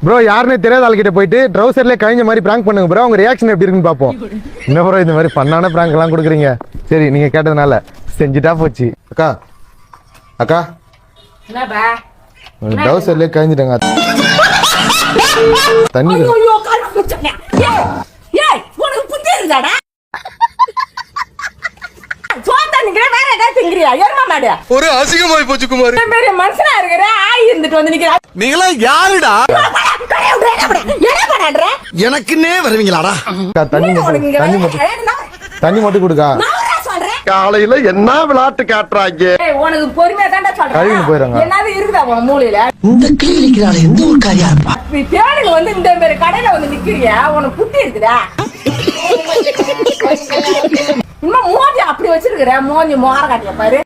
Bro யாருன்னே தெரியாத ஆள்கிட்ட போயிட்டு ட்ரௌசர்ல கழிஞ்ச மாதிரி பிராங்க் பண்ணுங்க ப்ரோ. உங்க ரியாக்ஷன் எப்படி இருக்குன்னு பாப்போம். என்ன ப்ரோ இந்த மாதிரி பண்ணான பிராங்க் எல்லாம் கொடுக்குறீங்க? சரி நீங்க கேட்டதுனால செஞ்சுட்டா போச்சு. அக்கா அக்கா ட்ரௌசர்ல கழிஞ்சிட்டாங்க தண்ணி. ஒரு அசிங்கமாய் போச்சு குமார். மனுஷனா இருக்கிற ஆய் இருந்துட்டு வந்து நிக்கிற நீங்களா யாருடா? எனக்குன்னே வருவீங்களாடா? தண்ணி மட்டும் கொடுக்கா. காலையில என்ன விளையாட்டு காட்டுறாங்க? உனக்கு பொறுமையா தாண்டா சொல்றேன். கழுவின்னு போயிடுறாங்க. என்னது இருக்குதா உன் மூலையில? இந்த கிளிக்கிறாள் எந்த ஒரு காரியா இருப்பா? நீ தேடில வந்து இந்த மாதிரி கடையில வந்து நிக்கிறியா? உனக்கு புத்தி இருக்குதா? இன்னும் மோதி அப்படி வச்சிருக்கிற மோதி மோர காட்டிய பாரு.